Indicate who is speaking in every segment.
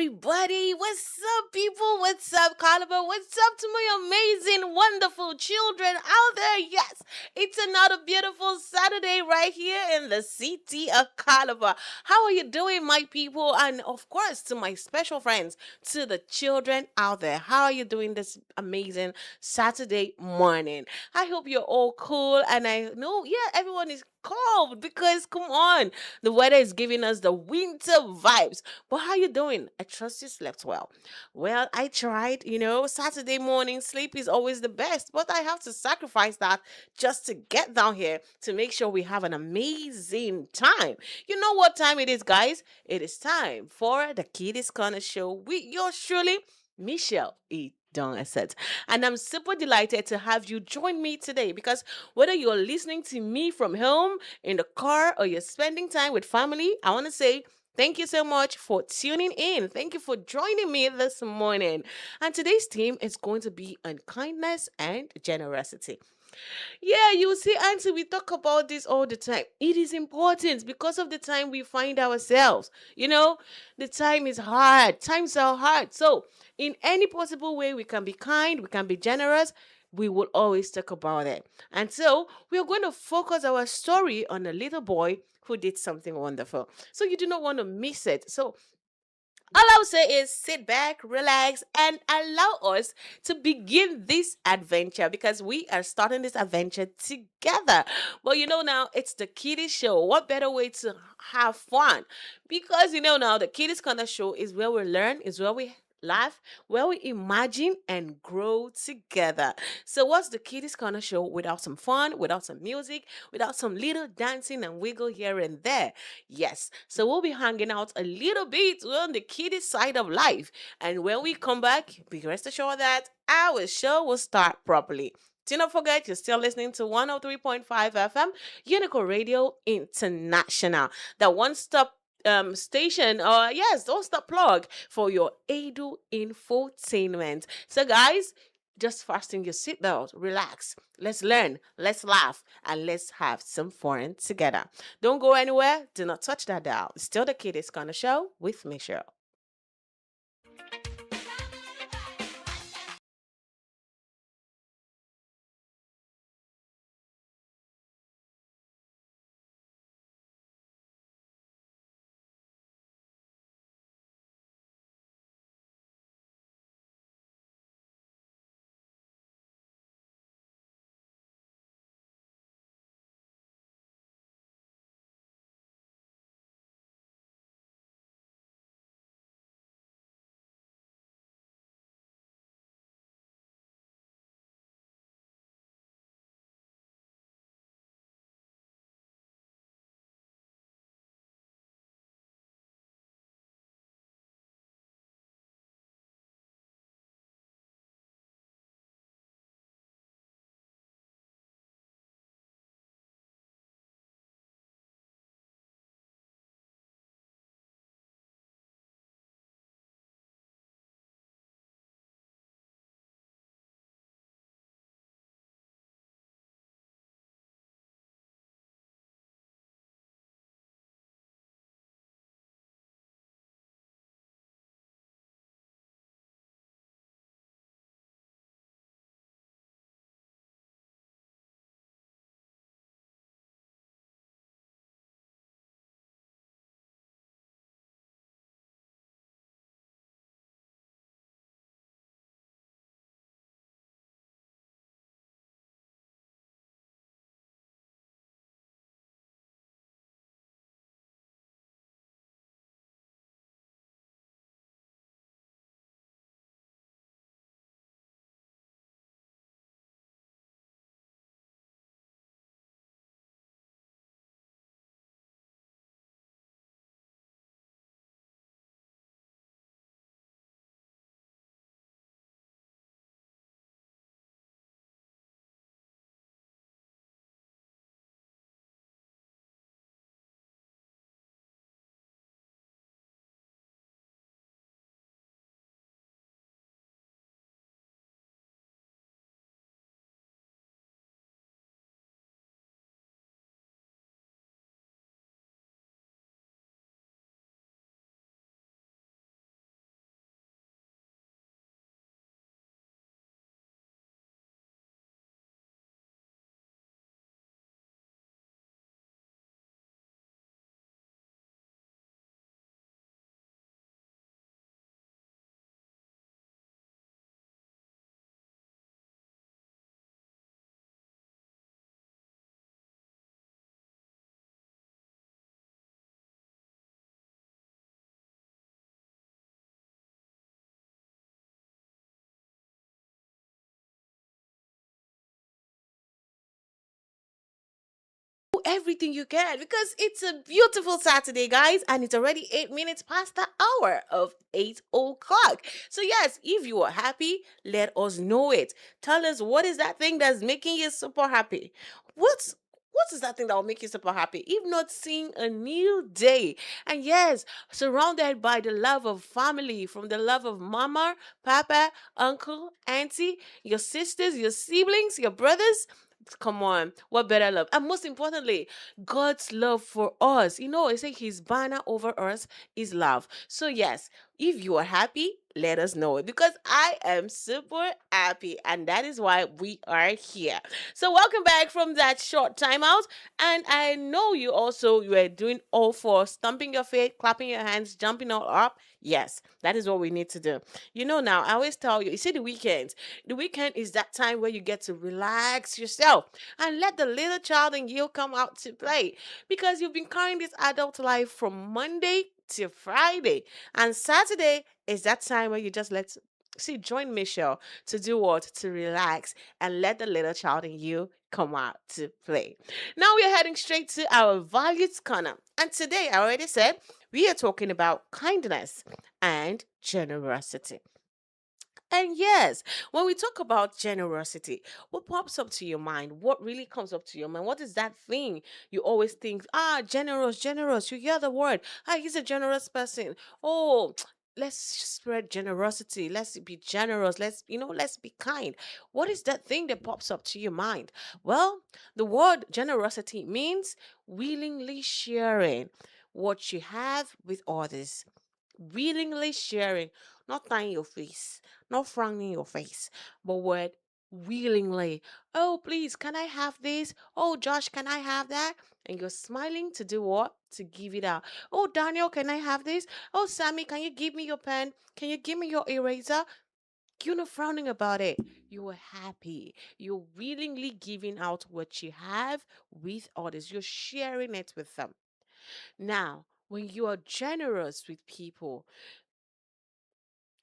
Speaker 1: everybody? What's up, people? What's up, Caliber? What's up to my amazing, wonderful children out there? Yes, it's another beautiful Saturday right here in the city of Caliber. How are you doing, my people? And of course, to my special friends, to the children out there, how are you doing this amazing Saturday morning? I hope you're all cool. And I know, yeah, everyone is cold because come on, the weather is giving us the winter vibes. But how you doing? I trust you slept well. Well, I tried, Saturday morning sleep is always the best, but I have to sacrifice that just to get down here to make sure we have an amazing time. You know what time it is, guys? It is time for the Kiddies Corner show with yours truly, Michelle E. Donset. And I'm super delighted to have you join me today because whether you're listening to me from home, in the car, or you're spending time with family, I want to say thank you so much for tuning in. Thank you for joining me this morning. And today's theme is going to be on kindness and generosity. Yeah, you see, Auntie, we talk about this all the time. It is important because of the time we find ourselves. The time is hard. Times are hard. So, in any possible way, we can be kind, we can be generous. We will always talk about it. And so, we are going to focus our story on a little boy who did something wonderful. So, you do not want to miss it. So, all I'll say is sit back, relax, and allow us to begin this adventure because we are starting this adventure together. Well, now it's the Kiddies Show. What better way to have fun? Because now the Kiddies Corner Show is where we learn, is where we laugh, where we imagine and grow together. So, what's the Kiddies Corner Show without some fun, without some music, without some little dancing and wiggle here and there? Yes. So we'll be hanging out a little bit on the kiddie side of life. And when we come back, be rest assured that our show will start properly. Do not forget, you're still listening to 103.5 FM, Unical Radio International, the one-stop station, or yes, don't stop plug for your Edu infotainment. So, guys, just fasten your seatbelt, relax, let's learn, let's laugh, and let's have some fun together. Don't go anywhere. Do not touch that dial. It's still the Kiddies Corner Show with Michelle. everything you can because it's a beautiful Saturday, guys, and it's already 8 minutes past the hour of 8 o'clock. So, yes, if you are happy, let us know it. Tell us what is that thing that's making you super happy? What's what is that thing that will make you super happy? If not seeing a new day. And yes, surrounded by the love of family, from the love of mama, papa, uncle, auntie, your sisters, your siblings, your brothers. Come on, what better love? And most importantly, God's love for us. You know, I say his banner over us is love. So, yes, if you are happy, let us know it because I am super happy, and that is why we are here. So, welcome back from that short timeout. And I know you were doing all for stomping your feet, clapping your hands, jumping all up. Yes, that is what we need to do. You know, now I always tell you, you see, the weekend. The weekend is that time where you get to relax yourself and let the little child in you come out to play because you've been carrying this adult life from Monday to Friday. And Saturday is that time where you just join Michelle to do what? To relax and let the little child in you come out to play. Now we are heading straight to our values corner. And today, I already said, we are talking about kindness and generosity. And yes, when we talk about generosity, what pops up to your mind? What really comes up to your mind? What is that thing you always think, generous, generous? You hear the word, he's a generous person. Oh, let's spread generosity. Let's be generous. Let's be kind. What is that thing that pops up to your mind? Well, the word generosity means willingly sharing what you have with others, willingly sharing, not tying your face, not frowning your face, but what willingly. Oh, please, can I have this? Oh, Josh, can I have that? And you're smiling to do what? To give it out. Oh, Daniel, can I have this? Oh, Sammy, can you give me your pen? Can you give me your eraser? You're not frowning about it. You are happy. You're willingly giving out what you have with others. You're sharing it with them. Now, when you are generous with people,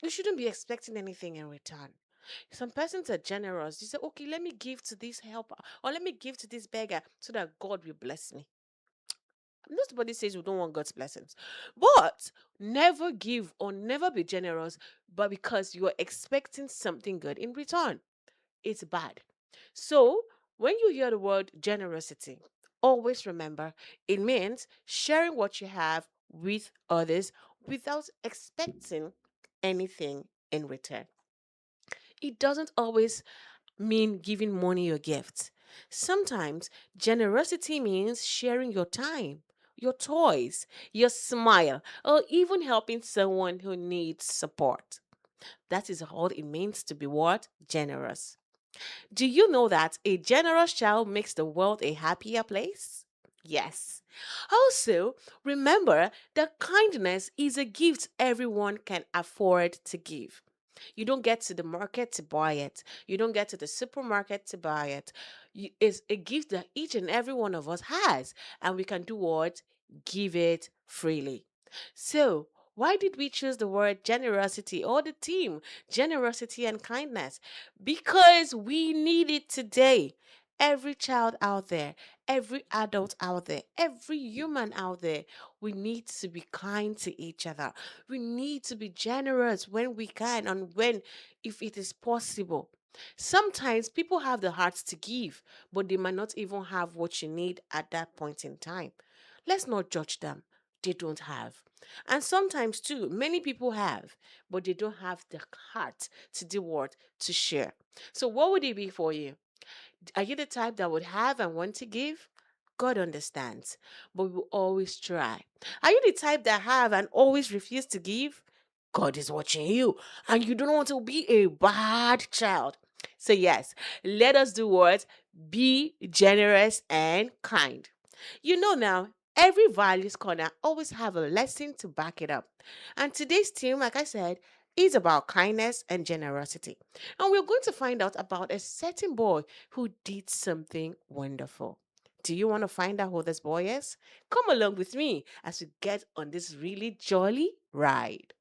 Speaker 1: you shouldn't be expecting anything in return. Some persons are generous. You say, okay, let me give to this helper or let me give to this beggar so that God will bless me. Nobody says we don't want God's blessings. But never give or never be generous, but because you are expecting something good in return. It's bad. So when you hear the word generosity, always remember it means sharing what you have with others without expecting anything in return. It doesn't always mean giving money or gifts. Sometimes generosity means sharing your time, your toys, your smile, or even helping someone who needs support. That is all it means to be what? Generous. Do you know that a generous child makes the world a happier place? Yes. Also, remember that kindness is a gift everyone can afford to give. You don't get to the market to buy it. You don't get to the supermarket to buy it. It's a gift that each and every one of us has, and we can do what? Give it freely. So, why did we choose the word generosity or the theme generosity and kindness? Because we need it today. Every child out there, every adult out there, every human out there, we need to be kind to each other. We need to be generous when we can and when, if it is possible. Sometimes people have the hearts to give, but they might not even have what you need at that point in time. Let's not judge them. They don't have. And sometimes, too, many people have, but they don't have the heart to do what? To share. So, what would it be for you? Are you the type that would have and want to give? God understands, but we will always try. Are you the type that have and always refuse to give? God is watching you, and you don't want to be a bad child. So, yes, let us do what? Be generous and kind. You know now, every values corner always have a lesson to back it up. And today's theme, like I said, is about kindness and generosity. And we're going to find out about a certain boy who did something wonderful. Do you want to find out who this boy is? Come along with me as we get on this really jolly ride.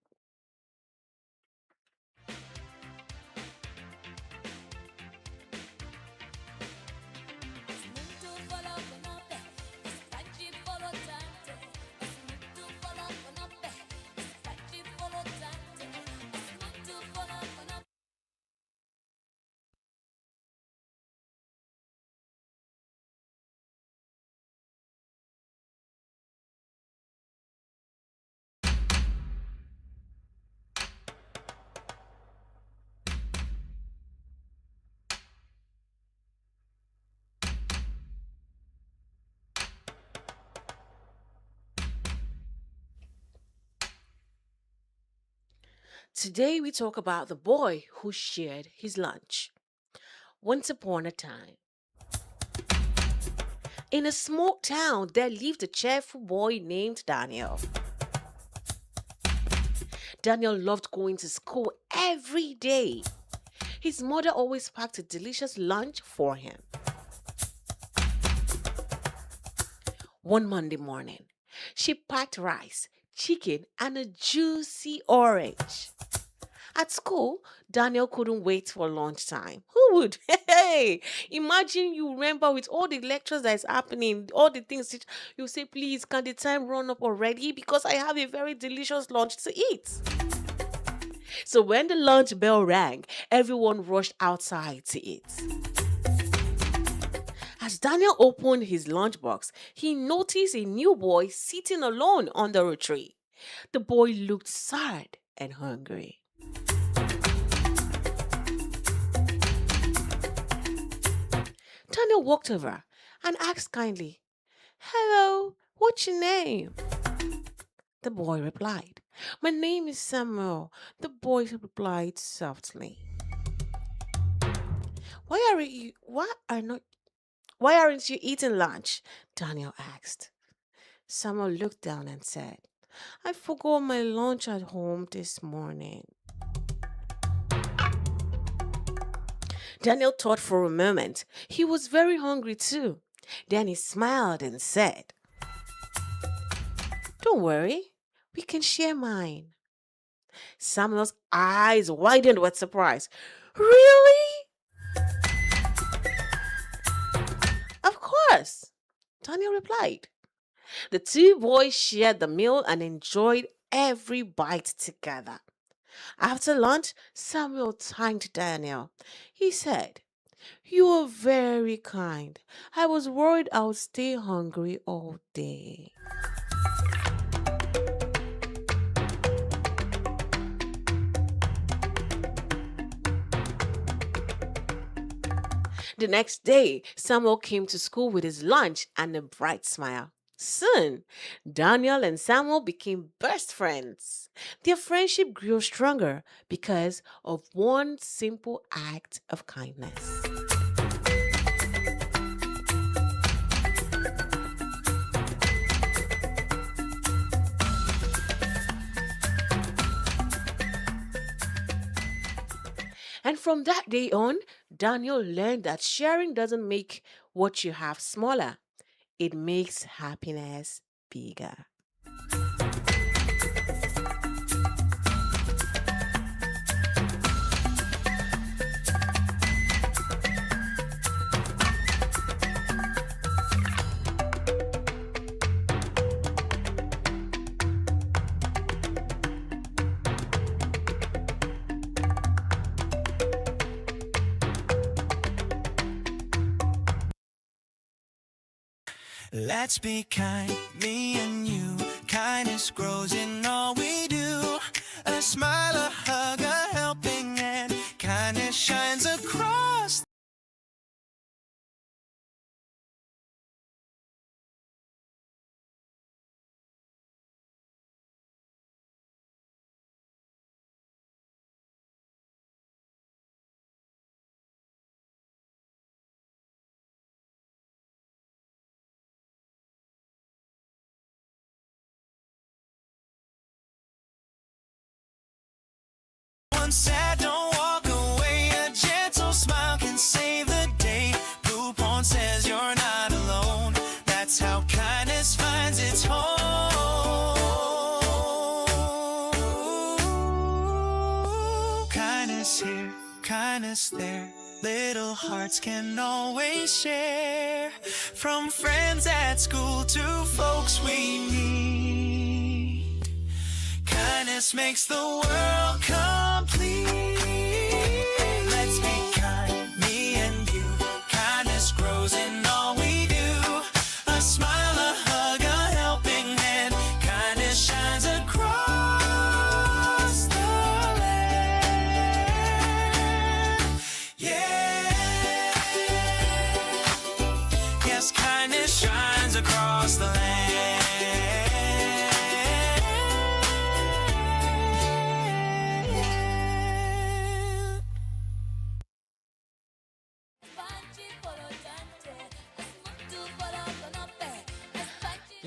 Speaker 1: Today we talk about the boy who shared his lunch. Once upon a time, in a small town, there lived a cheerful boy named Daniel. Daniel loved going to school every day. His mother always packed a delicious lunch for him. One Monday morning, she packed rice, chicken, and a juicy orange. At school, Daniel couldn't wait for lunchtime. Who would? Hey, imagine you remember with all the lectures that is happening, all the things you say, please, can the time run up already? Because I have a very delicious lunch to eat. So when the lunch bell rang, everyone rushed outside to eat. As Daniel opened his lunchbox, he noticed a new boy sitting alone under a tree. The boy looked sad and hungry. Daniel walked over and asked kindly, "Hello, what's your name?" The boy replied, "My name is Samuel." The boy replied softly, Why aren't you eating lunch?" Daniel asked. Samuel looked down and said, "I forgot my lunch at home this morning." Daniel thought for a moment. He was very hungry too. Then he smiled and said, "Don't worry, we can share mine." Samuel's eyes widened with surprise. "Really?" "Of course," Daniel replied. The two boys shared the meal and enjoyed every bite together. After lunch, Samuel thanked Daniel. He said, "You are very kind. I was worried I would stay hungry all day." The next day, Samuel came to school with his lunch and a bright smile. Soon, Daniel and Samuel became best friends. Their friendship grew stronger because of one simple act of kindness. And from that day on, Daniel learned that sharing doesn't make what you have smaller, it makes happiness bigger.
Speaker 2: Let's be kind, me and you. Kindness grows in all we do. A smile, a hug, a helping hand. Kindness shines across. One sad, don't walk away. A gentle smile can save the day. Blue Pond says you're not alone. That's how kindness finds its home. Kindness here, kindness there. Little hearts can always share. From friends at school to folks we meet. Kindness makes the world complete. Let's be kind, me and you. Kindness grows in all we do. A smile, a hug, a helping hand. Kindness shines across the land. Yeah. Yes, kindness shines across the land.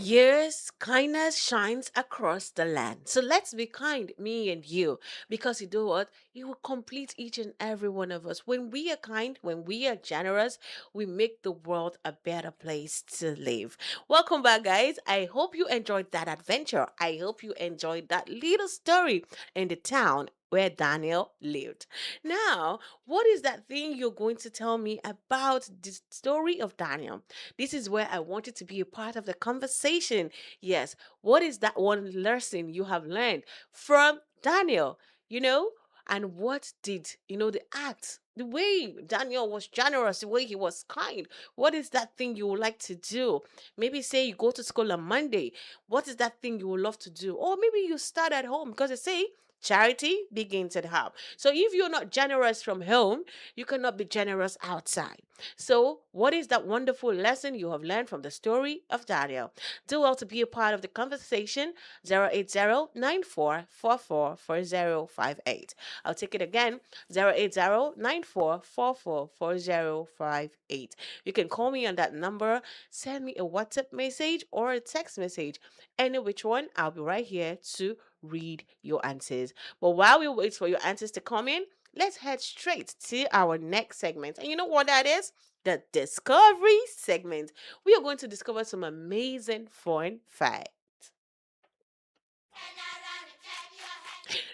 Speaker 1: Yes, kindness shines across the land. So let's be kind, me and you, because you know what? It will complete each and every one of us. When we are kind, when we are generous, we make the world a better place to live. Welcome back, guys. I hope you enjoyed that adventure. I hope you enjoyed that little story in the town where Daniel lived. Now, what is that thing you're going to tell me about the story of Daniel? This is where I want you to be a part of the conversation. Yes, what is that one lesson you have learned from Daniel? You know, and what did, the act, the way Daniel was generous, the way he was kind. What is that thing you would like to do? Maybe say you go to school on Monday. What is that thing you would love to do? Or maybe you start at home because they say charity begins at home. So if you're not generous from home, you cannot be generous outside. So, what is that wonderful lesson you have learned from the story of Daniel? Do well to be a part of the conversation. 080-9444-4058. I'll take it again. 080-9444-4058. You can call me on that number, send me a WhatsApp message or a text message. Any which one, I'll be right here to read your answers. But while we wait for your answers to come in, let's head straight to our next segment. And you know what that is? The discovery segment. We are going to discover some amazing fun facts.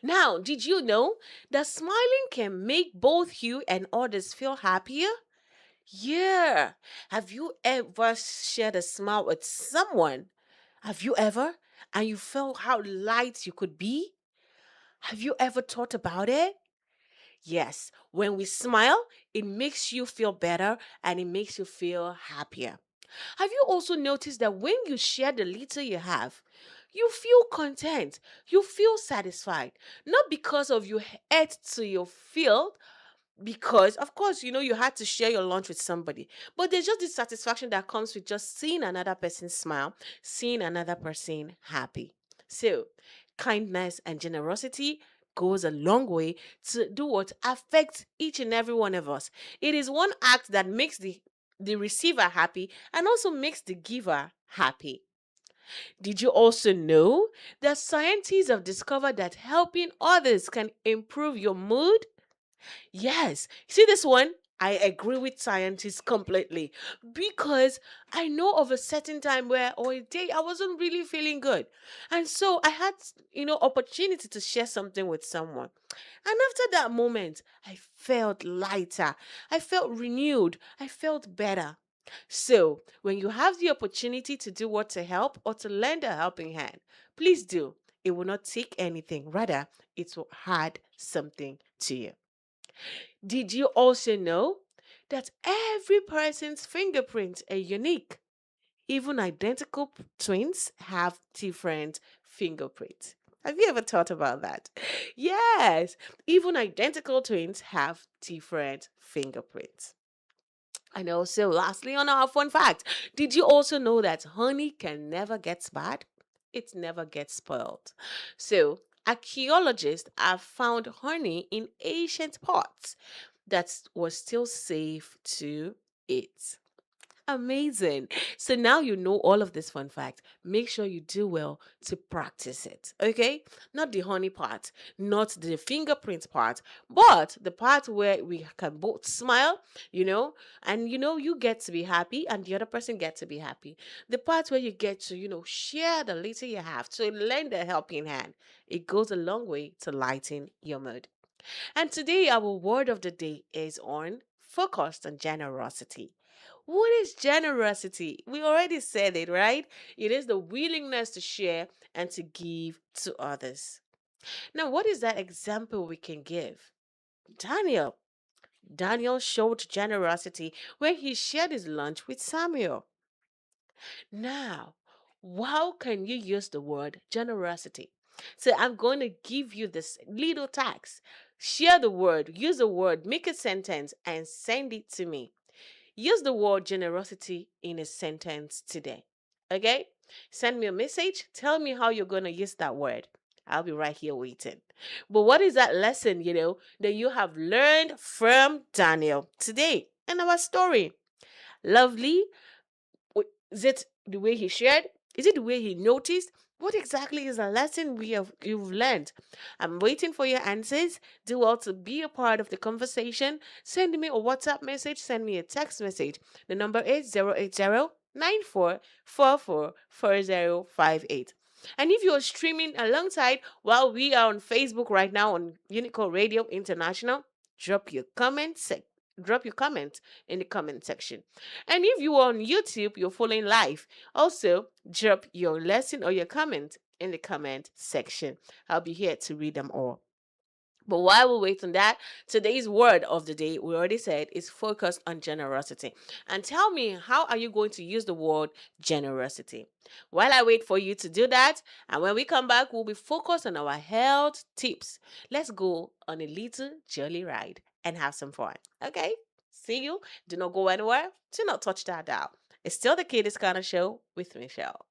Speaker 1: Now, did you know that smiling can make both you and others feel happier? Yeah. Have you ever shared a smile with someone? Have you ever? And you felt how light you could be? Have you ever thought about it? Yes, when we smile, it makes you feel better and it makes you feel happier. Have you also noticed that when you share the little you have, you feel content, you feel satisfied, not because of you ate to your fill, because of course you had to share your lunch with somebody, but there's just this satisfaction that comes with just seeing another person smile, seeing another person happy. So kindness and generosity goes a long way to do what affects each and every one of us. It is one act that makes the receiver happy and also makes the giver happy. Did you also know that scientists have discovered that helping others can improve your mood? Yes. See this one? I agree with scientists completely because I know of a certain time where or a day I wasn't really feeling good. And so I had, opportunity to share something with someone. And after that moment, I felt lighter. I felt renewed. I felt better. So, when you have the opportunity to do what to help or to lend a helping hand, please do. It will not take anything, rather, it will add something to you. Did you also know that every person's fingerprints are unique? Even identical twins have different fingerprints. Have you ever thought about that? Yes, even identical twins have different fingerprints. And also, lastly, on our fun fact, did you also know that honey can never get bad? It never gets spoiled. So, archaeologists have found honey in ancient pots that was still safe to eat. Amazing. So now you know all of this fun fact. Make sure you do well to practice it. Okay? Not the honey part, not the fingerprint part, but the part where we can both smile, and you get to be happy and the other person gets to be happy. The part where you get to, share the little you have to lend a helping hand. It goes a long way to lighten your mood. And today, our word of the day is on focused on generosity. What is generosity? We already said it, right? It is the willingness to share and to give to others. Now, what is that example we can give? Daniel. Daniel showed generosity when he shared his lunch with Samuel. Now, how can you use the word generosity? So I'm going to give you this little task. Share the word, use the word, make a sentence, and send it to me. Use the word generosity in a sentence today. Okay? Send me a message. Tell me how you're going to use that word. I'll be right here waiting. But what is that lesson, that you have learned from Daniel today in our story? Lovely. Is it the way he shared? Is it the way he noticed? What exactly is the lesson you've learned? I'm waiting for your answers. Do well to be a part of the conversation. Send me a WhatsApp message, send me a text message. The number is 080-9444-4058. And if you're streaming alongside while we are on Facebook right now on Unical Radio International, drop your drop your comment in the comment section. And if you are on YouTube, you're following live, also drop your lesson or your comment in the comment section. I'll be here to read them all. But while we wait on that, today's word of the day, we already said, is focused on generosity. And tell me, how are you going to use the word generosity? While I wait for you to do that, and when we come back, we'll be focused on our health tips. Let's go on a little jolly ride and have some fun. Okay? See you. Do not go anywhere. Do not touch that dial. It's still the Kiddies Corner show with Michelle.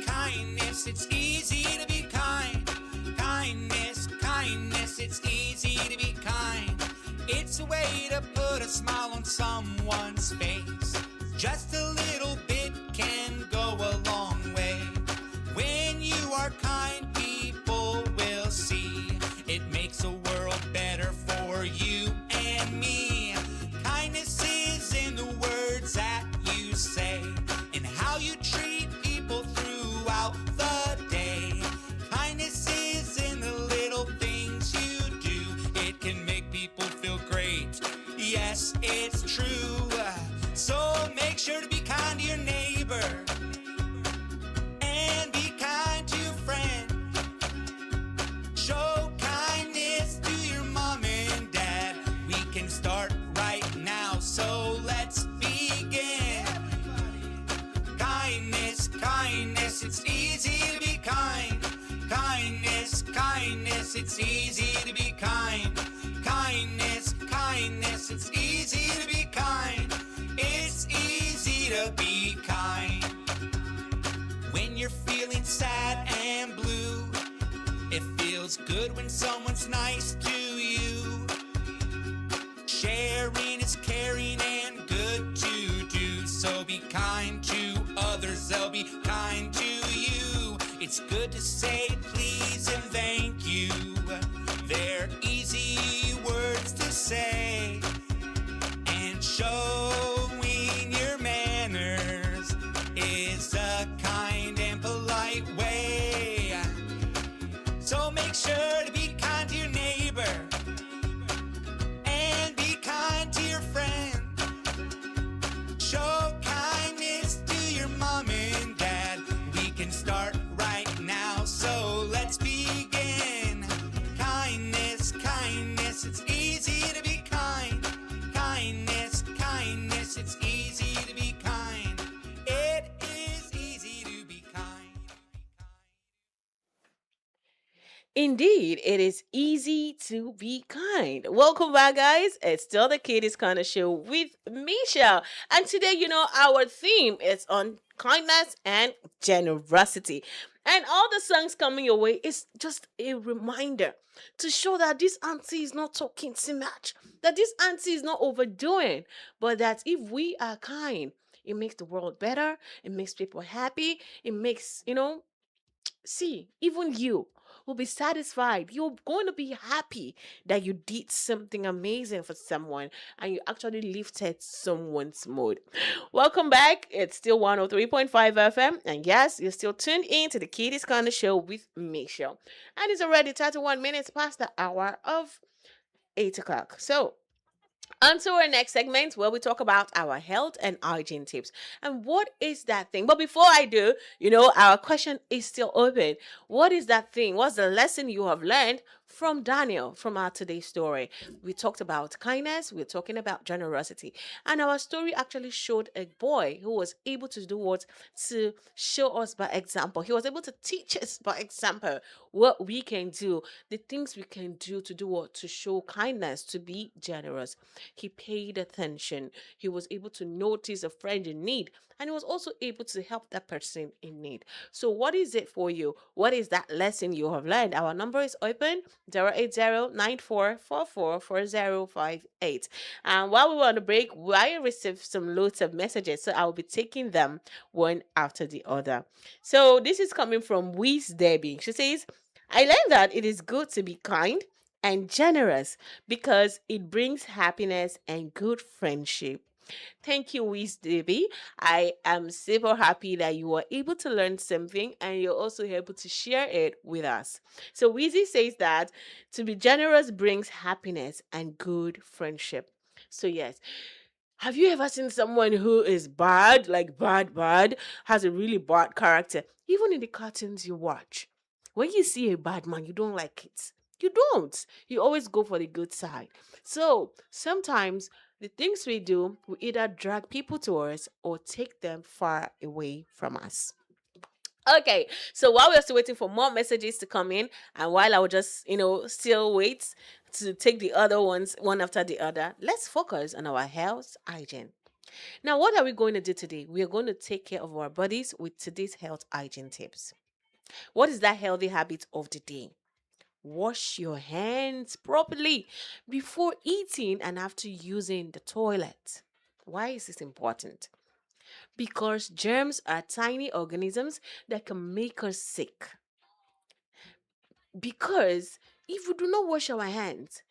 Speaker 2: Kindness, it's easy to be kind. Kindness, it's easy to be kind. It's It's a way to put a smile on someone's face. Just a little bit can go a long way. When you are kind, people will see. It makes a world better for you and me. Kindness is in the words that you say and how you treat people throughout the day. Kindness is in the little things you do. It can make people feel great. Yes, it's true. So make sure to be kind to your neighbor and be kind to your friend. Show kindness to your mom and dad. We can start right now, so let's begin. Kindness, kindness, it's easy to be kind. Kindness, kindness, it's easy to be kind. Kindness, kindness, it's easy to be kind. It's easy to be kind. When you're feeling sad and blue, it feels good when someone's nice to you. Sharing is caring and good to do. So be kind to others, they'll be kind to you. It's good to say please and thank you. They're easy words to say. And showing your manners is a kind and polite way. So make sure to be kind to your neighbor and be kind to your friend. Show kindness to your mom and dad. We can start right now, so let's begin. Kindness, kindness, it's easy to be kind. Kindness, kindness, it's easy to be kind. It is easy to be kind.
Speaker 1: Indeed, it is easy to be kind. Welcome back, guys. It's still the Kiddies Corner show with Misha. And today, our theme is on kindness and generosity. And all the songs coming your way is just a reminder to show that this auntie is not talking too much, that this auntie is not overdoing, but that if we are kind, it makes the world better, it makes people happy, it makes, see, even you will be satisfied. You're going to be happy that you did something amazing for someone and you actually lifted someone's mood. Welcome back. It's still 103.5 FM. And yes, you're still tuned in to the Kiddies Corner show with Michelle. And it's already 31 minutes past the hour of 8 o'clock. So, on to our next segment where we talk about our health and hygiene tips. And what is that thing? But before I do, our question is still open. What is that thing? What's the lesson you have learned from Daniel from our today's story? We talked about kindness, we're talking about generosity. And our story actually showed a boy who was able to do what? To show us by example. He was able to teach us by example what we can do, the things we can do to do what? To show kindness, to be generous. He paid attention. He was able to notice a friend in need, and he was also able to help that person in need. So, what is it for you? What is that lesson you have learned? Our number is open 080-9444-4058. And while we were on the break, I received some loads of messages, so I'll be taking them one after the other. So, this is coming from Wiz Debbie. She says, I learned that it is good to be kind and generous because it brings happiness and good friendship. Thank you, Wiz Debbie. I am super happy that you were able to learn something and you're also able to share it with us. So Wizzy says that to be generous brings happiness and good friendship. So yes, have you ever seen someone who is bad, like bad, has a really bad character? Even in the cartoons you watch, when you see a bad man, you don't like it. You don't. You always go for the good side. So sometimes the things we do will either drag people to us or take them far away from us. Okay, so while we're still waiting for more messages to come in, and while I will just, still wait to take the other ones one after the other, let's focus on our health hygiene. Now, what are we going to do today? We are going to take care of our bodies with today's health hygiene tips. What is that healthy habit of the day? Wash your hands properly before eating and after using the toilet. Why is this important? Because germs are tiny organisms that can make us sick. Because if we do not wash our hands,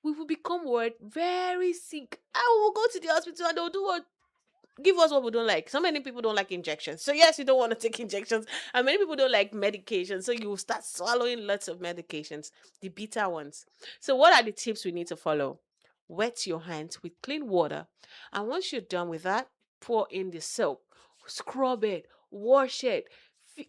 Speaker 1: we will become what? Very sick. And we will go to the hospital and they'll do what? Give us what we don't like. So many people don't like injections. So yes, you don't want to take injections. And many people don't like medication. So you will start swallowing lots of medications, the bitter ones. So what are the tips we need to follow? Wet your hands with clean water. And once you're done with that, pour in the soap. Scrub it. Wash it.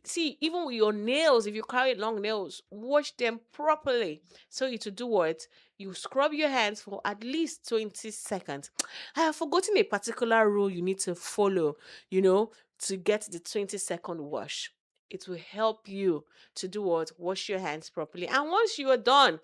Speaker 1: See, even with your nails, if you carry long nails, wash them properly. So you to do what? You scrub your hands for at least 20 seconds. I have forgotten a particular rule you need to follow, to get the 20-second wash. It will help you to do what? Wash your hands properly. And once you are done,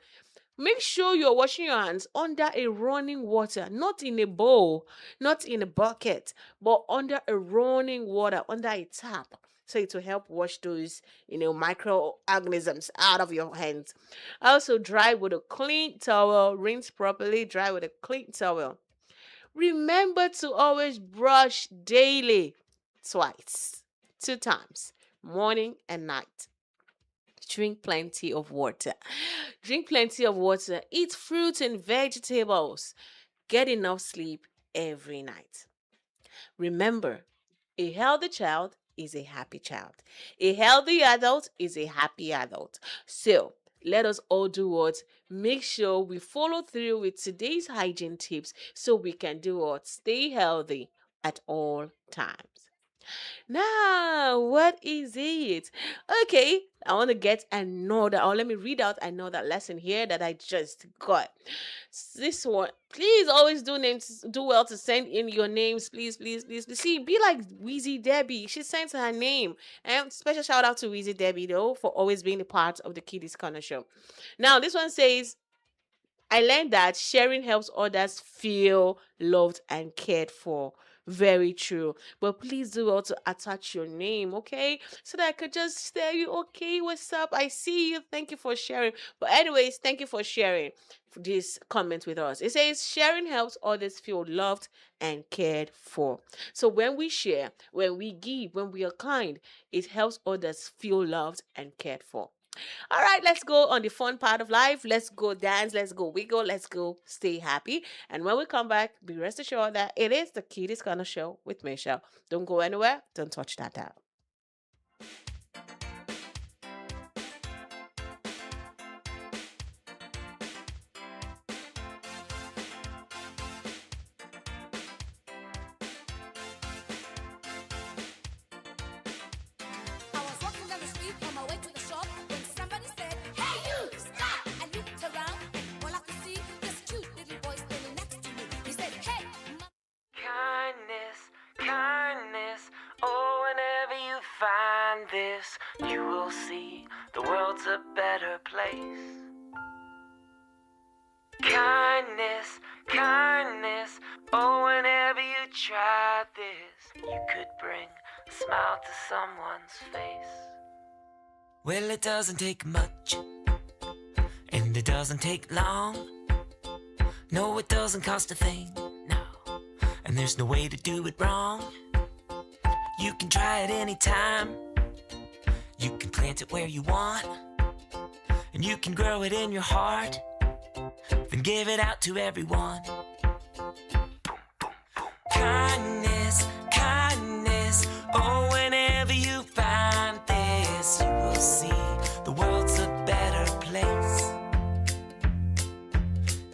Speaker 1: make sure you're washing your hands under a running water, not in a bowl, not in a bucket, but under a running water, under a tap. So it will help wash those, microorganisms out of your hands. Also, dry with a clean towel, rinse properly, dry with a clean towel. Remember to always brush daily, twice, 2 times, morning and night. Drink plenty of water. Drink plenty of water. Eat fruits and vegetables. Get enough sleep every night. Remember, a healthy child is a happy child. A healthy adult is a happy adult. So, let us all do what? Make sure we follow through with today's hygiene tips so we can do what? Stay healthy at all times. Now, what is it? Okay, I want to get another, or let me read out another lesson here that I just got. This one, please always do well to send in your names, please, please, please. See, be like Wheezy Debbie. She sent her name. And special shout out to Wheezy Debbie, though, for always being a part of the Kiddies Corner show. Now, this one says, I learned that sharing helps others feel loved and cared for. Very true. But please do also attach your name, okay? So that I could just tell you, okay, what's up? I see you. Thank you for sharing. But anyways, thank you for sharing this comment with us. It says sharing helps others feel loved and cared for. So when we share, when we give, when we are kind, it helps others feel loved and cared for. All right, let's go on the fun part of life. Let's go dance. Let's go wiggle. Let's go stay happy. And when we come back, be rest assured that it is the Kiddies Corner show with Michelle. Don't go anywhere. Don't touch that dial.
Speaker 2: I was walking down the street on my way to the shop when somebody said, "Hey you, stop!" I looked around, all I could see this cute little boy standing next to me. He said, "Hey, kindness, kindness. Oh, whenever you find this, you will see the world's a better place. Kindness, kindness. Oh, whenever you try this, you could bring a smile to someone's face." Well, it doesn't take much, and it doesn't take long. No, it doesn't cost a thing, no, and there's no way to do it wrong. You can try it anytime. You can plant it where you want, and you can grow it in your heart, then give it out to everyone. Kindness, kindness. Oh, whenever you find this, you will see the world's a better place.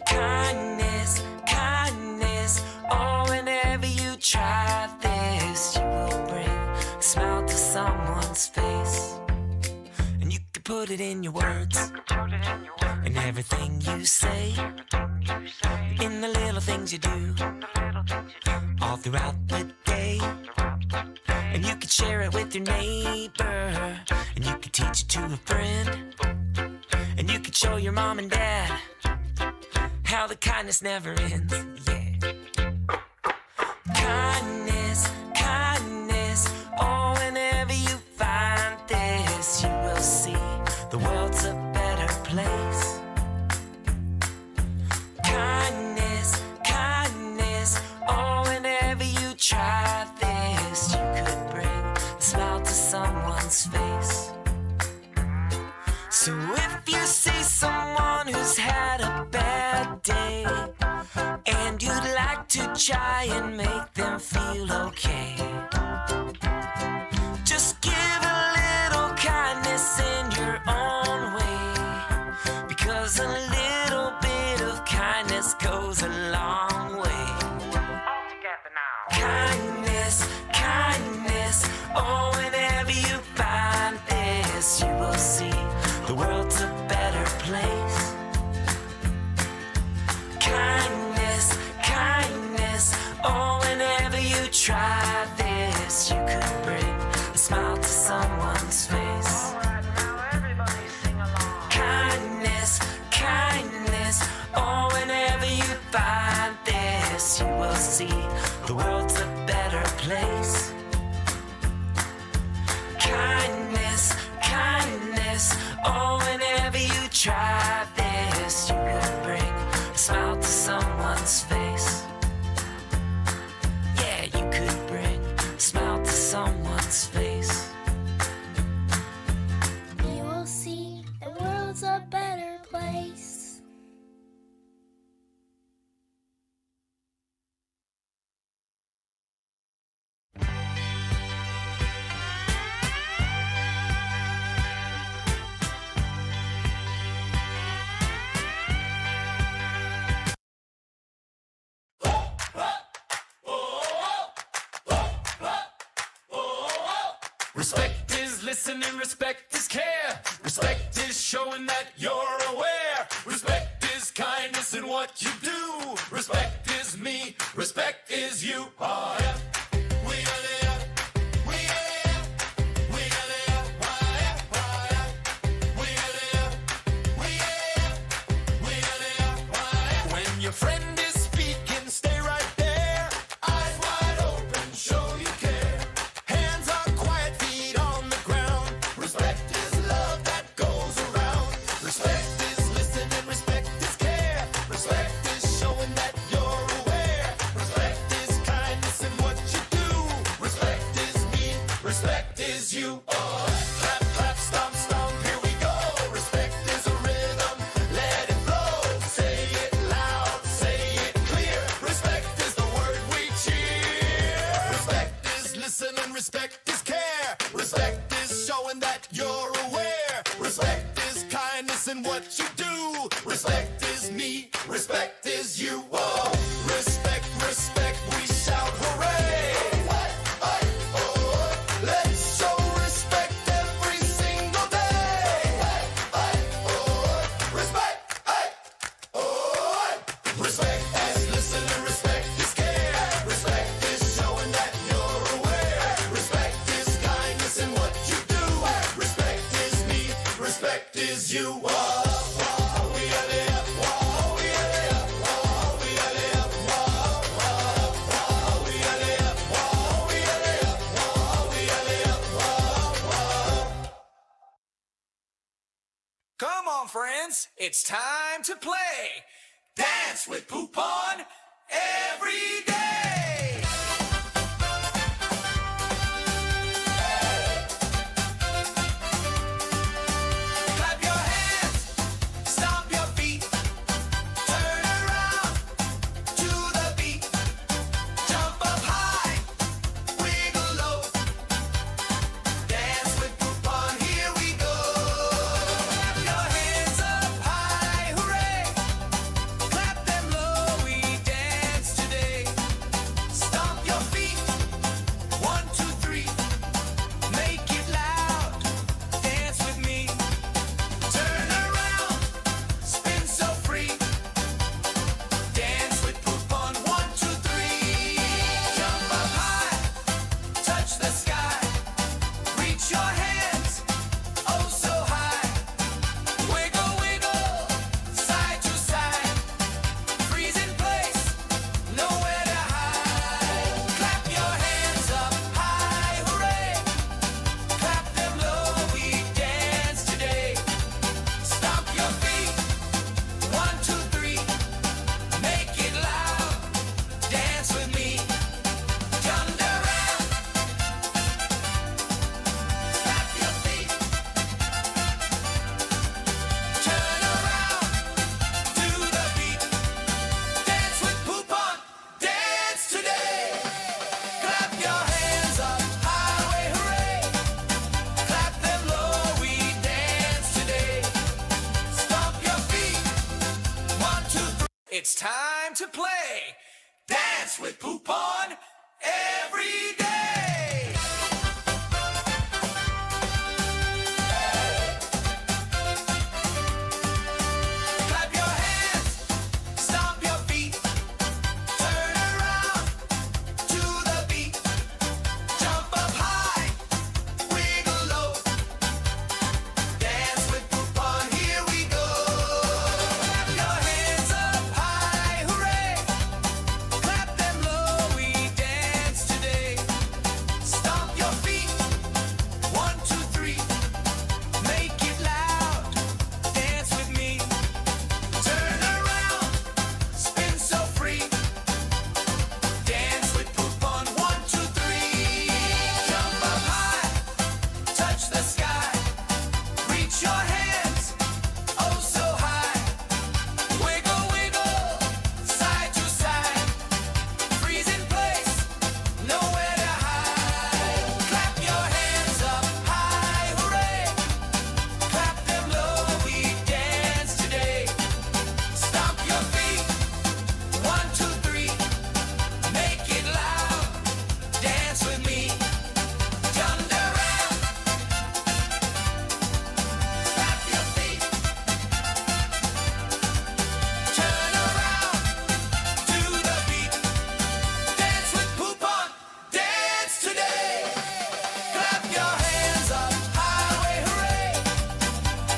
Speaker 2: Kindness, kindness. Oh, whenever you try this, you will bring a smile to someone's face. And you can put it in your words, in everything you say, in the little things you do, all throughout the day. And you can share it with your neighbor, and you can teach it to a friend, and you can show your mom and dad how the kindness never ends. Yeah. Kindness, kindness. Oh, whenever you find this, you will see the world's a better place. to try and make them feel okay. Just give a little kindness in your own way, because a little bit of kindness goes a long way. All together now. Kindness, kindness, oh, whenever you find this, you will see the world's a better place. Kindness, kindness, oh, whenever you try this, you could bring a smile to someone's face. Alright, now everybody sing along. Kindness, kindness, oh, whenever you find this, you will see the world's a better place. Kindness, kindness, oh, whenever you try this, you could bring a smile to someone's face. Yeah, you could bring a smile to someone's face.
Speaker 3: You will see the world's a better place.
Speaker 2: Respect is listening, respect is care. Respect is showing that you're aware. Respect is kindness in what you do. Respect is me, respect is you. Oh, yeah. We are there. We are there. We are there. Why, yeah, why, yeah. We are there. We are there. We are there. Why, yeah. When your friend is speaking, stay right there. Eyes wide open, show you care. Hands are quiet, feet on the ground. Respect is love that goes around. Respect is listening, respect is care. Respect is showing that you're aware. Respect is kindness in what you do. Respect is me, respect is you. Oh, clap, clap, stomp, stomp, here we go. Respect is a rhythm, let it flow. Say it loud, say it clear. Respect is the word we cheer. Respect is listening, respect is care. Respect is showing that you're aware. Respect is kindness in what you do. Respect is me, respect is you. Oh, respect, respect, we shout hooray. Let's show respect every single day. Respect, respect is listening, respect is care. Respect is showing that you're aware. Respect is kindness in what you do. Respect is me, respect is you. Whoa, we are there. Whoa, we are there. Whoa, we are there. Whoa, whoa, we are there. Whoa, we are there. Whoa, we are there. Whoa. Come on, friends, it's time to play. Dance with Poop On every day. Clap your hands, stomp your feet, turn around to the beat. Jump up high, wiggle low. Dance with Poop On, here we go. Clap your hands up high, hooray. Clap them low, we dance. play. Dance with poop on every day. Clap your hands, stomp your feet, turn around to the beat. Jump up high, wiggle low. Dance with poop on, here we go. Clap your hands up high, hooray. Clap them low, we dance today. Stomp your feet, 1, 2, 3. Make it loud, dance with me. Turn around, spin so free. Dance with poop on, 1, 2, 3. Jump up high, touch the sky. Reach your hands, oh so high. Wiggle, wiggle, side to side. Freeze in place, nowhere to hide. Clap your hands up high, hooray. Clap them low, we dance today. Stomp your feet, 1, 2, 3. Make it loud, dance with me. Turn around, clap your feet. Turn around to the beat. Dance with poop on, dance today. Clap your hands up high, hooray.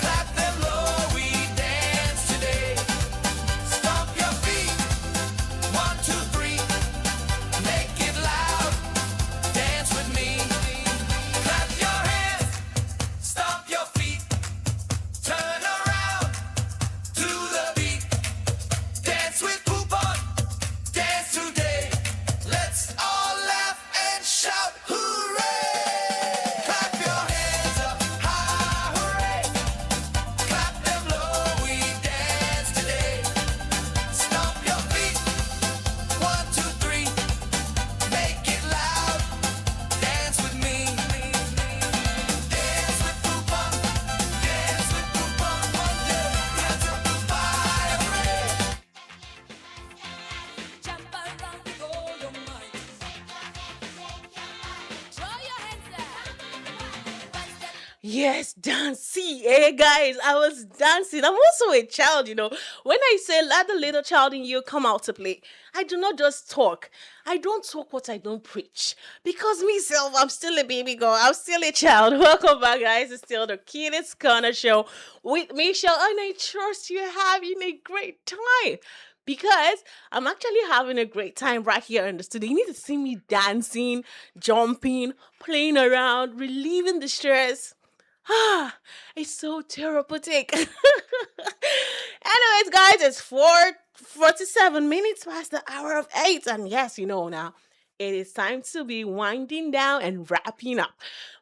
Speaker 2: Clap them low, we dance today. Stomp your feet, 1, 2, 3. Make it loud, dance with me. Clap your hands, stomp your feet. Turn around to the beat. Dance with poop on, dance today. Let's all laugh and shout, hooray! Clap your hands up high, hooray! Clap them low, we dance today. Stomp your feet, 1, 2, 3. Make it loud, dance with me. Dance with poop on, dance with poop on, dance up the fire, hooray!
Speaker 4: Jump around with all your might. Throw your hands up. One step
Speaker 1: Yes, dancing. Hey guys, I was dancing. I'm also a child, you know. When I say let the little child in you come out to play, I do not just talk. I don't talk what I don't preach. Because myself, I'm still a baby girl. I'm still a child. Welcome back, guys. It's still the Kiddies Corner show with Michelle, and I trust you're having a great time. Because I'm actually having a great time right here in the studio. You need to see me dancing, jumping, playing around, relieving the stress. Ah, it's so therapeutic. Anyways, guys, it's 4:47 past the hour of 8. And yes, you know now, it is time to be winding down and wrapping up.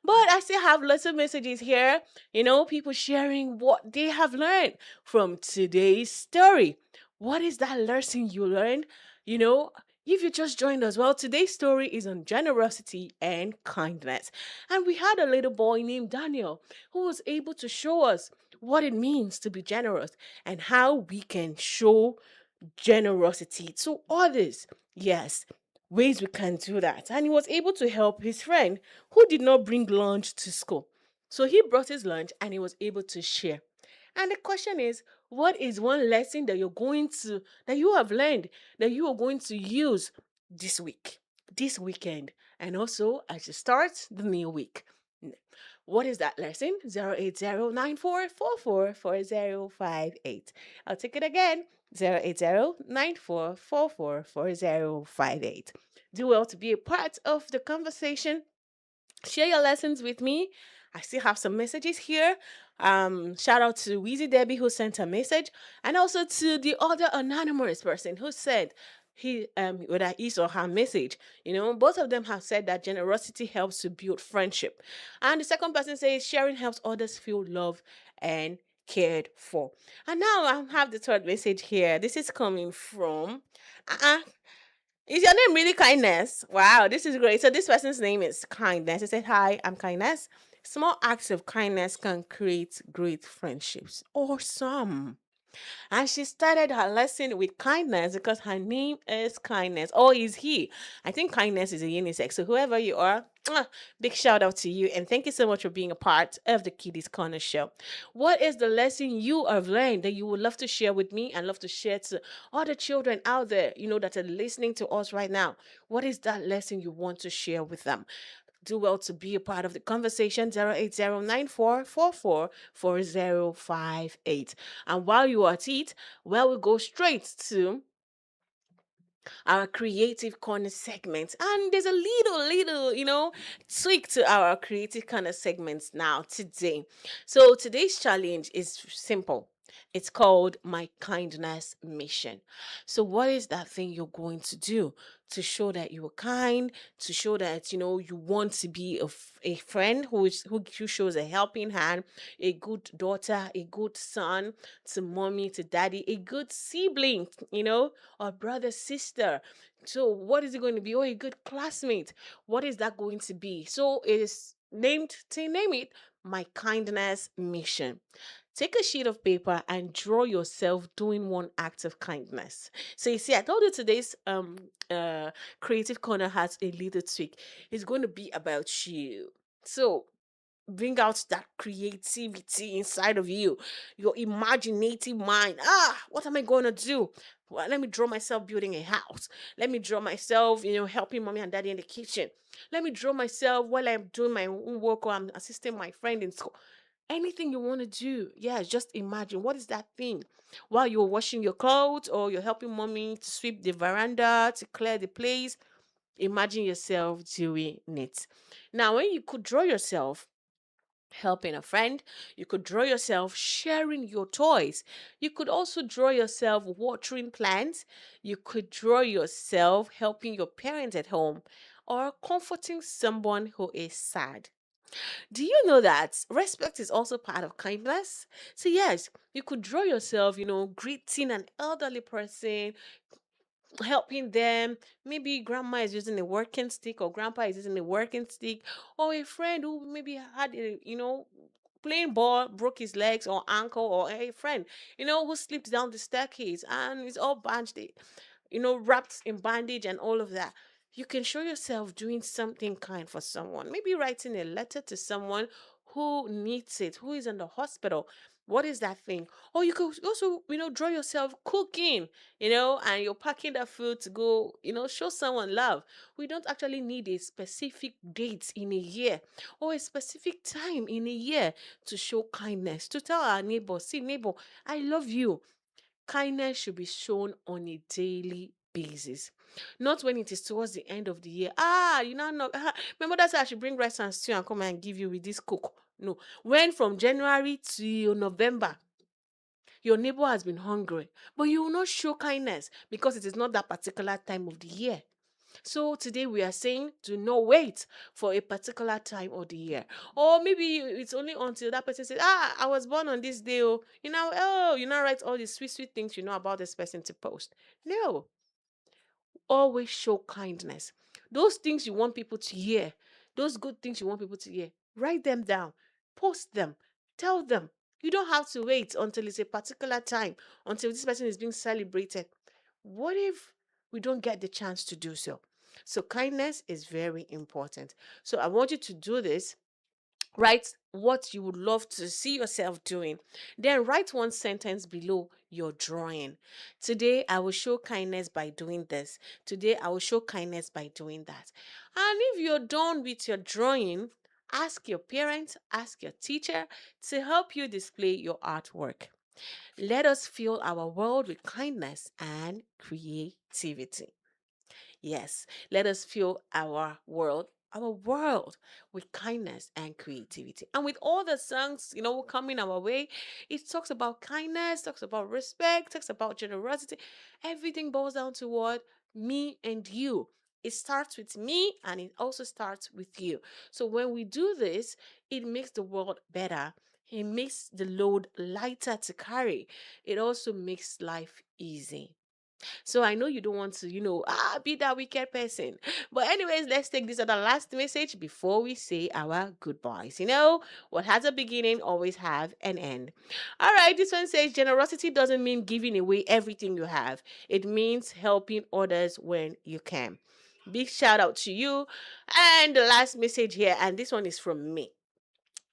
Speaker 1: But I still have lots of messages here. You know, people sharing what they have learned from today's story. What is that lesson you learned? You know, if you just joined us, well, today's story is on generosity and kindness. And we had a little boy named Daniel who was able to show us what it means to be generous and how we can show generosity to others. Yes, ways we can do that. And he was able to help his friend who did not bring lunch to school. So he brought his lunch and he was able to share. And the question is, what is one lesson that you have learned that you are going to use this week, this weekend, and also as you start the new week? What is that lesson? 08094444058. I'll take it again. 08094444058. Do well to be a part of the conversation. Share your lessons with me. I still have some messages here. Shout out to Weezy Debbie who sent a message, and also to the other anonymous person who said whether his or her message. You know, both of them have said that generosity helps to build friendship, and the second person says sharing helps others feel loved and cared for. And now I have the third message here. This is coming from is your name really Kindness? Wow, this is great. So this person's name is Kindness. He said, "Hi, I'm Kindness. Small acts of kindness can create great friendships." Awesome. And she started her lesson with kindness because her name is Kindness. Or is he? I think kindness is a unisex. So whoever you are, big shout out to you. And thank you so much for being a part of the Kiddies Corner show. What is the lesson you have learned that you would love to share with me and love to share to other children out there, that are listening to us right now? What is that lesson you want to share with them? Do well to be a part of the conversation. 08094444058. And while you are at it, well, we'll go straight to our creative corner segment. And there's a little, tweak to our creative corner segments now today. So today's challenge is simple. It's called My Kindness Mission. So, what is that thing you're going to do to show that you are kind, to show that you want to be a friend who shows a helping hand, a good daughter, a good son to mommy, to daddy, a good sibling, or brother, sister. So what is it going to be? Oh, a good classmate. What is that going to be? So it is named to name it My Kindness Mission. Take a sheet of paper and draw yourself doing one act of kindness. So you see, I told you today's creative corner has a little tweak. It's going to be about you. So bring out that creativity inside of you, your imaginative mind. What am I going to do? Well, let me draw myself building a house. Let me draw myself, helping mommy and daddy in the kitchen. Let me draw myself while I'm doing my own work or I'm assisting my friend in school. Anything you want to do, yeah, just imagine what is that thing while you're washing your clothes or you're helping mommy to sweep the veranda, to clear the place. Imagine yourself doing it. Now, when you could draw yourself helping a friend, you could draw yourself sharing your toys, you could also draw yourself watering plants, you could draw yourself helping your parents at home or comforting someone who is sad. Do you know that respect is also part of kindness? So yes, you could draw yourself, greeting an elderly person, helping them. Maybe grandma is using a working stick or grandpa is using a working stick, or a friend who maybe had playing ball, broke his legs or ankle, or a friend, who slipped down the staircase and is all bandaged, wrapped in bandage and all of that. You can show yourself doing something kind for someone, maybe writing a letter to someone who needs it, who is in the hospital. What is that thing? Or you could also, draw yourself cooking, and you're packing that food to go, show someone love. We don't actually need a specific date in a year or a specific time in a year to show kindness, to tell our neighbor, see, neighbor, I love you. Kindness should be shown on a daily basis, not when it is towards the end of the year. Know, remember that's I should bring rice and stew and come and give you with this cook. No, when from January to November, your neighbor has been hungry, but you will not show kindness because it is not that particular time of the year. So today we are saying do not wait for a particular time of the year. Or maybe it's only until that person says, I was born on this day. You now write all these sweet things about this person to post. No, always show kindness. Those things you want people to hear, those good things you want people to hear, write them down, post them, tell them. You don't have to wait until it's a particular time, until this person is being celebrated. What if we don't get the chance to do so? So, kindness is very important. So, I want you to do this. Write what you would love to see yourself doing. Then write one sentence below your drawing. Today, I will show kindness by doing this. Today, I will show kindness by doing that. And if you're done with your drawing, ask your parents, ask your teacher to help you display your artwork. Let us fill our world with kindness and creativity. Yes, let us fill our world with kindness and creativity. And with all the songs, coming our way, it talks about kindness, talks about respect, talks about generosity. Everything boils down to what? Me and you. It starts with me and it also starts with you. So when we do this, it makes the world better. It makes the load lighter to carry. It also makes life easy. So I know you don't want to, be that wicked person. But anyways, let's take this other last message before we say our goodbyes. What has a beginning always have an end. All right, this one says generosity doesn't mean giving away everything you have. It means helping others when you can. Big shout out to you. And the last message here, and this one is from me.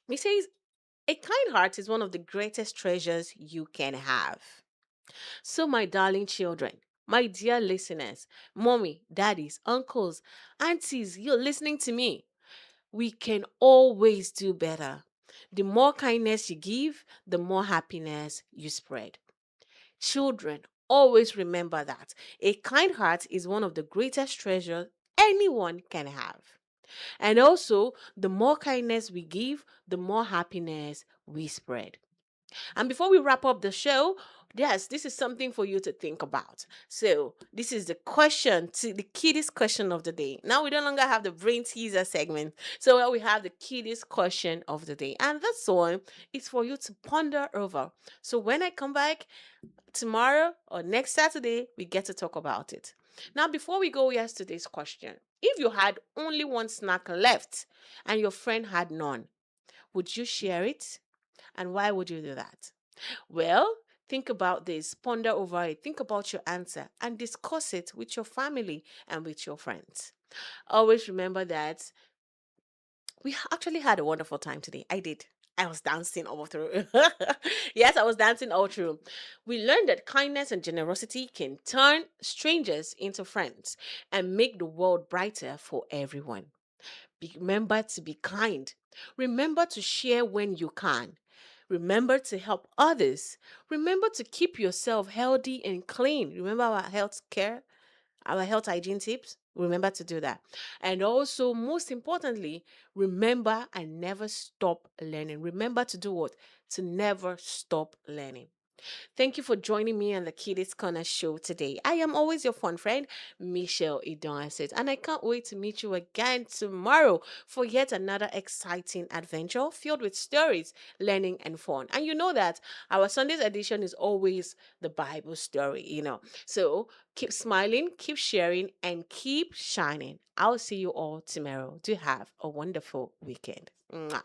Speaker 1: It says, a kind heart is one of the greatest treasures you can have. So, my darling children, my dear listeners, mommy, daddies, uncles, aunties, you're listening to me. We can always do better. The more kindness you give, the more happiness you spread. Children, always remember that a kind heart is one of the greatest treasures anyone can have. And also, the more kindness we give, the more happiness we spread. And before we wrap up the show, yes, this is something for you to think about. So, this is the question, the kiddies question of the day. Now we no longer have the brain teaser segment. So, we have the kiddies question of the day. And this one is for you to ponder over. So, when I come back tomorrow or next Saturday, we get to talk about it. Now, before we go, yesterday's question. If you had only one snack left and your friend had none, would you share it? And why would you do that? Well, think about this, ponder over it, think about your answer, and discuss it with your family and with your friends. Always remember that we actually had a wonderful time today. I did. I was dancing all through. Yes, I was dancing all through. We learned that kindness and generosity can turn strangers into friends and make the world brighter for everyone. Remember to be kind. Remember to share when you can. Remember to help others. Remember to keep yourself healthy and clean. Remember our health care, our health hygiene tips. Remember to do that. And also, most importantly, remember and never stop learning. Remember to do what? To never stop learning. Thank you for joining me on the Kiddies Corner show today. I am always your fun friend, Michelle Idonset, and I can't wait to meet you again tomorrow for yet another exciting adventure filled with stories, learning, and fun. And you know that our Sunday's edition is always the Bible story. So keep smiling, keep sharing, and keep shining. I'll see you all tomorrow. Do have a wonderful weekend. Mwah.